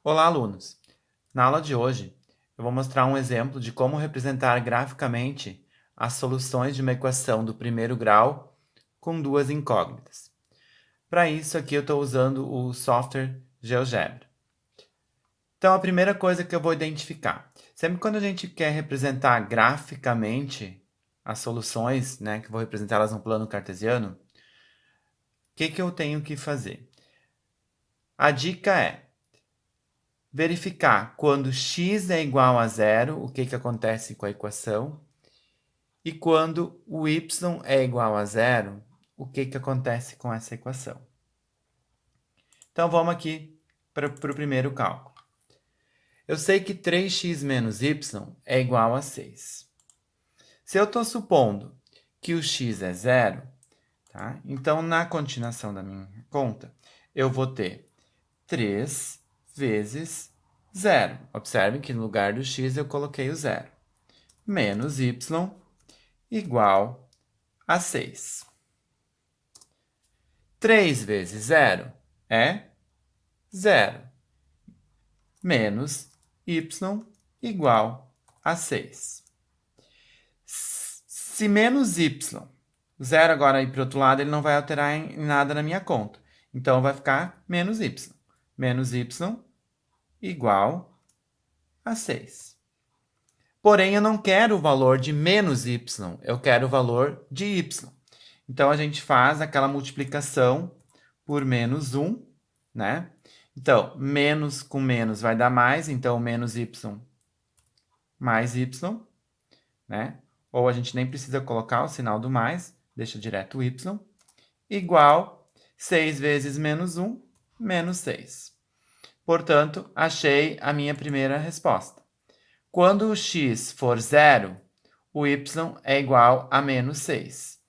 Olá, alunos! Na aula de hoje, eu vou mostrar um exemplo de como representar graficamente as soluções de uma equação do primeiro grau com duas incógnitas. Para isso, aqui eu estou usando o software GeoGebra. Então, a primeira coisa que eu vou identificar, sempre quando a gente quer representar graficamente as soluções, que eu vou representá-las no plano cartesiano, o que eu tenho que fazer? A dica é verificar quando x é igual a zero, o que acontece com a equação, e quando o y é igual a zero, o que acontece com essa equação. Então, vamos aqui para o primeiro cálculo. Eu sei que 3x menos y é igual a 6. Se eu estou supondo que o x é zero, tá? Então, na continuação da minha conta, eu vou ter 3 vezes 0. Observe que no lugar do x eu coloquei o zero. Menos y igual a 6. 3 vezes 0 é 0. Menos y igual a 6. Se menos y, o zero agora ir para o outro lado, ele não vai alterar em nada na minha conta. Então, vai ficar menos y. Menos y igual a 6. Porém, eu não quero o valor de menos y, eu quero o valor de y. Então, a gente faz aquela multiplicação por menos 1, né? Então, menos com menos vai dar mais, então menos y mais y, né? Ou a gente nem precisa colocar o sinal do mais, deixa direto o y, igual 6 vezes menos 1, menos 6. Portanto, achei a minha primeira resposta. Quando o x for zero, o y é igual a menos 6.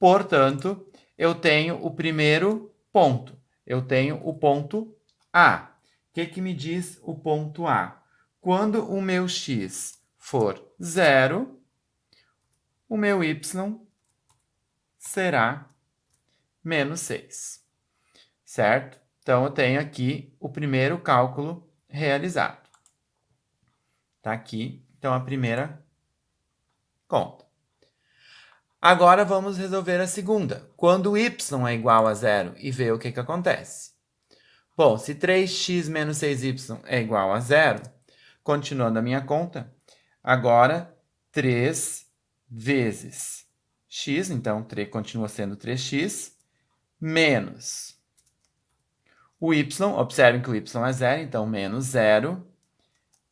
Portanto, eu tenho o primeiro ponto. Eu tenho o ponto A. O que me diz o ponto A? Quando o meu x for zero, o meu y será menos 6. Certo? Então, eu tenho aqui o primeiro cálculo realizado. Está aqui, então, a primeira conta. Agora, vamos resolver a segunda. Quando y é igual a zero e ver o que acontece. Bom, se 3x menos 6y é igual a zero, continuando a minha conta, agora 3 vezes x, então 3 continua sendo 3x, menos o y, observem que o y é zero, então menos 0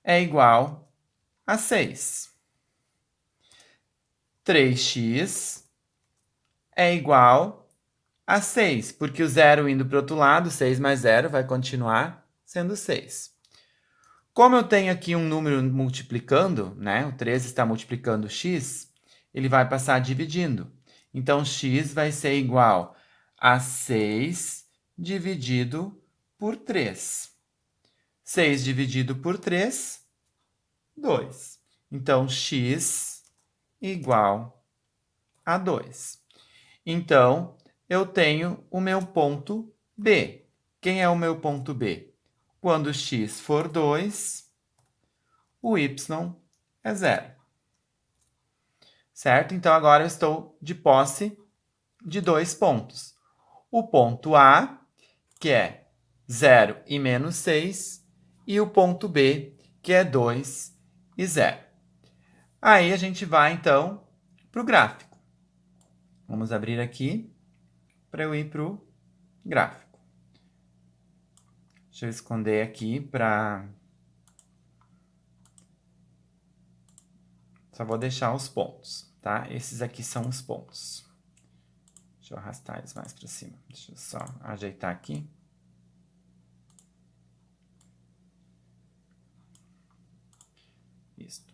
é igual a 6. 3x é igual a 6, porque o 0 indo para o outro lado, 6 mais 0 vai continuar sendo 6. Como eu tenho aqui um número multiplicando, né? O 13 está multiplicando x, ele vai passar dividindo. Então, x vai ser igual a 6 dividido por 3. 6 dividido por 3, 2. Então, x igual a 2. Então, eu tenho o meu ponto B. Quem é o meu ponto B? Quando x for 2, o y é 0. Certo? Então, agora eu estou de posse de 2 pontos. O ponto A, que é 0 e menos 6, e o ponto B, que é 2 e 0. Aí, a gente vai, então, para o gráfico. Vamos abrir aqui para eu ir para o gráfico. Deixa eu esconder aqui para... Só vou deixar os pontos, tá? Esses aqui são os pontos. Deixa eu arrastar eles mais para cima. Deixa eu só ajeitar aqui. Isso.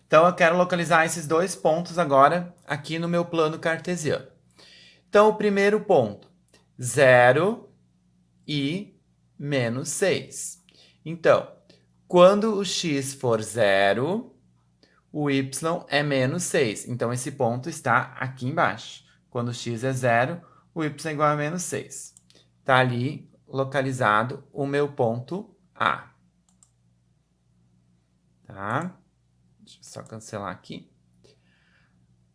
Então, eu quero localizar esses 2 pontos agora aqui no meu plano cartesiano. Então, o primeiro ponto, 0 e menos 6. Então, quando o x for 0, o y é menos 6. Então, esse ponto está aqui embaixo. Quando o x é 0, o y igual a menos 6. Está ali localizado o meu ponto A. Tá? Deixa eu só cancelar aqui.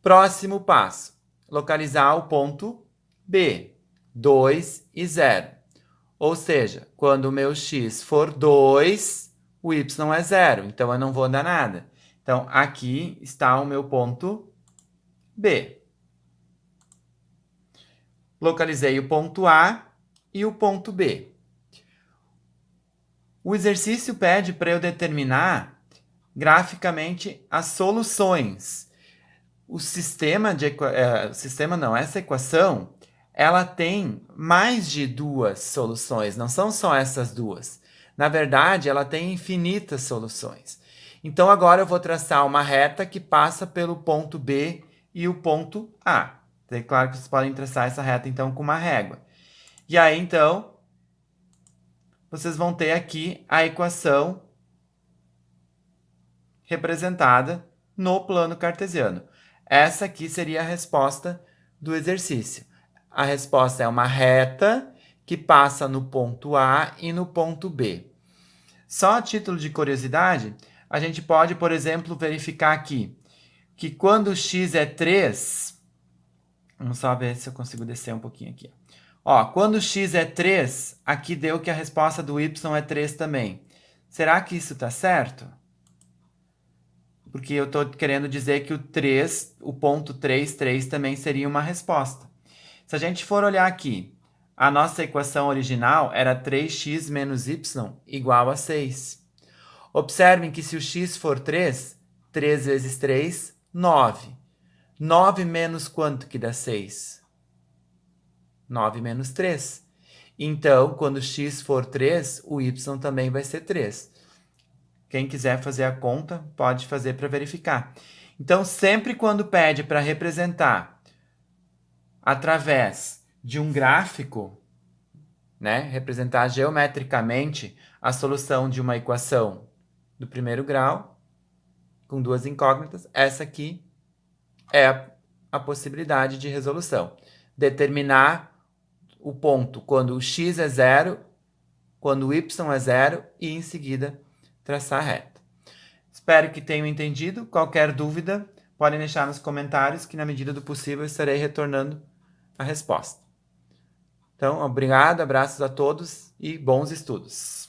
Próximo passo. Localizar o ponto B, 2 e 0. Ou seja, quando o meu x for 2, o y é 0. Então, eu não vou dar nada. Então, aqui está o meu ponto B. Localizei o ponto A e o ponto B. O exercício pede para eu determinar graficamente as soluções. Essa equação, ela tem mais de duas soluções, não são só essas duas. Na verdade, ela tem infinitas soluções. Então, agora eu vou traçar uma reta que passa pelo ponto B e o ponto A. É claro que vocês podem traçar essa reta, então, com uma régua. E aí, então, vocês vão ter aqui a equação representada no plano cartesiano. Essa aqui seria a resposta do exercício. A resposta é uma reta que passa no ponto A e no ponto B. Só a título de curiosidade, a gente pode, por exemplo, verificar aqui que quando x é 3, vamos só ver se eu consigo descer um pouquinho aqui. Ó, quando x é 3, aqui deu que a resposta do y é 3 também. Será que isso está certo? Porque eu estou querendo dizer que o ponto 3 também seria uma resposta. Se a gente for olhar aqui, a nossa equação original era 3x menos y igual a 6. Observem que se o x for 3, 3 vezes 3, 9. 9 menos quanto que dá 6? 9 menos 3. Então, quando x for 3, o y também vai ser 3. Quem quiser fazer a conta, pode fazer para verificar. Então, sempre quando pede para representar através de um gráfico, né, representar geometricamente a solução de uma equação do primeiro grau, com duas incógnitas, essa aqui é a possibilidade de resolução. Determinar o ponto quando o x é 0, quando o y é 0 e, em seguida, traçar a reta. Espero que tenham entendido. Qualquer dúvida, podem deixar nos comentários que, na medida do possível, estarei retornando a resposta. Então, obrigado, abraços a todos e bons estudos.